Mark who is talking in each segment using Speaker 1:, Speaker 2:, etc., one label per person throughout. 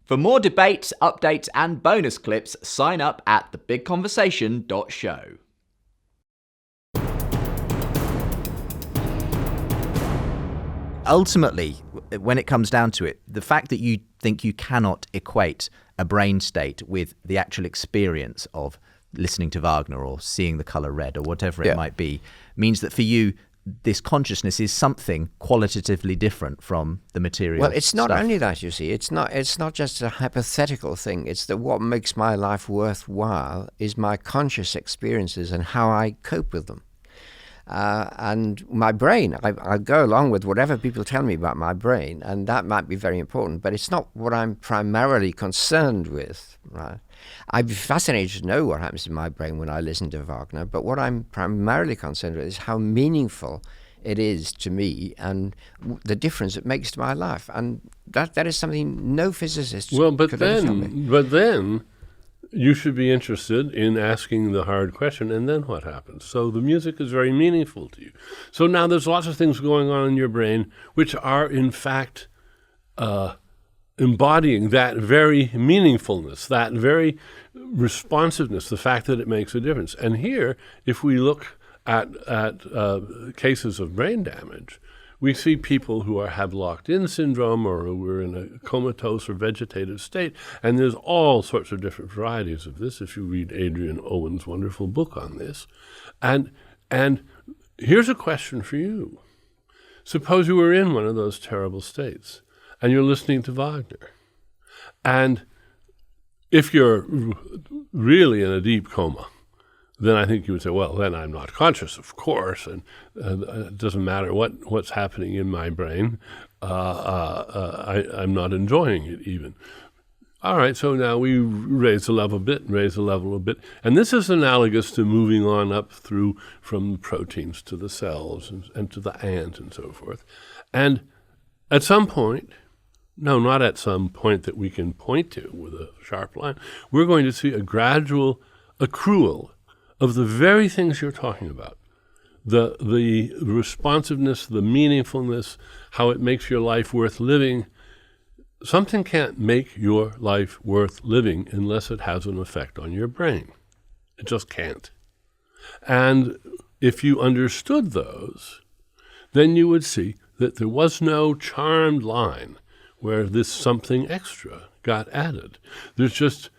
Speaker 1: For more debates, updates, and bonus clips, sign up at thebigconversation.show. Ultimately, when it comes down to it, the fact that you think you cannot equate a brain state with the actual experience of listening to Wagner or seeing the color red or whatever it might be means that for you, this consciousness is something qualitatively different from the material.
Speaker 2: Well, it's not
Speaker 1: stuff.
Speaker 2: only that, you see. It's not just a hypothetical thing. It's that what makes my life worthwhile is my conscious experiences and how I cope with them. And my brain, I go along with whatever people tell me about my brain, and that might be very important, but it's not what I'm primarily concerned with, right? I'd be fascinated to know what happens in my brain when I listen to Wagner, but what I'm primarily concerned with is how meaningful it is to me and the difference it makes to my life. And that is something no physicist could ever tell me.
Speaker 3: But then you should be interested in asking the hard question, and then what happens? So the music is very meaningful to you. So now there's lots of things going on in your brain which are, in fact, embodying that very meaningfulness, that very responsiveness, the fact that it makes a difference. And here, if we look at cases of brain damage, we see people who have locked-in syndrome or who are in a comatose or vegetative state, and there's all sorts of different varieties of this if you read Adrian Owen's wonderful book on this. And here's a question for you. Suppose you were in one of those terrible states, and you're listening to Wagner. And if you're really in a deep coma, then I think you would say, well, then I'm not conscious, of course, and it doesn't matter what's happening in my brain. I'm not enjoying it even. All right, so now we raise the level a bit. And this is analogous to moving on up through from the proteins to the cells and to the ant and so forth. And at some point, no, not at some point that we can point to with a sharp line, we're going to see a gradual accrual of the very things you're talking about. The responsiveness, the meaningfulness, how it makes your life worth living. Something can't make your life worth living unless it has an effect on your brain. It just can't. And if you understood those, then you would see that there was no charmed line where this something extra got added. There's just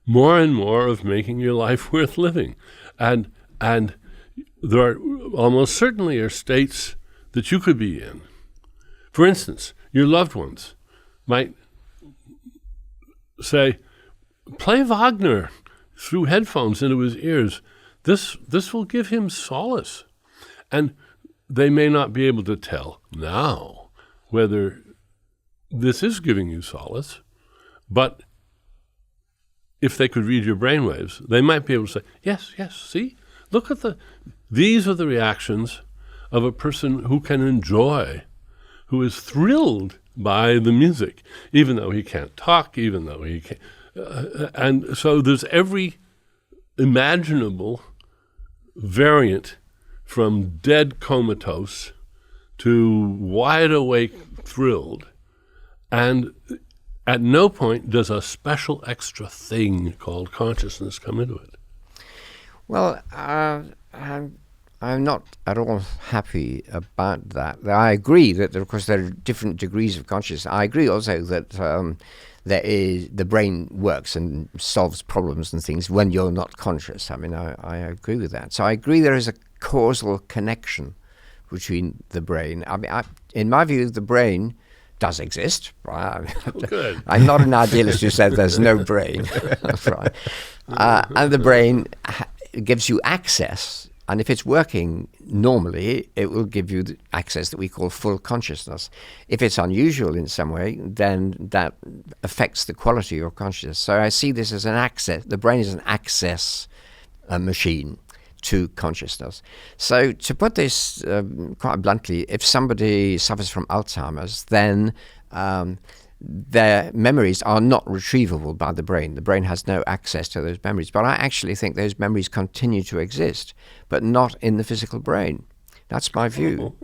Speaker 3: more and more of making your life worth living. And there are almost certainly are states that you could be in. For instance, your loved ones might say, play Wagner through headphones into his ears. This will give him solace. And they may not be able to tell now whether this is giving you solace, but if they could read your brainwaves, they might be able to say, yes, see? Look at these are the reactions of a person who can enjoy, who is thrilled by the music, even though he can't talk, even though he can't. And so there's every imaginable variant from dead comatose to wide awake thrilled. And at no point does a special extra thing called consciousness come into it.
Speaker 2: Well, I'm not at all happy about that. I agree that, of course, there are different degrees of consciousness. I agree also that the brain works and solves problems and things when you're not conscious. I mean, I agree with that. So I agree there is a causal connection between the brain. I mean, in my view, the brain does exist, right?
Speaker 3: Good.
Speaker 2: I'm not an idealist who says there's no brain, right? And the brain gives you access, and if it's working normally, it will give you the access that we call full consciousness. If it's unusual in some way, then that affects the quality of your consciousness. So I see this as an access. The brain is an access machine to consciousness. So to put this quite bluntly, if somebody suffers from Alzheimer's, then their memories are not retrievable by the brain. The brain has no access to those memories. But I actually think those memories continue to exist, but not in the physical brain. That's my view.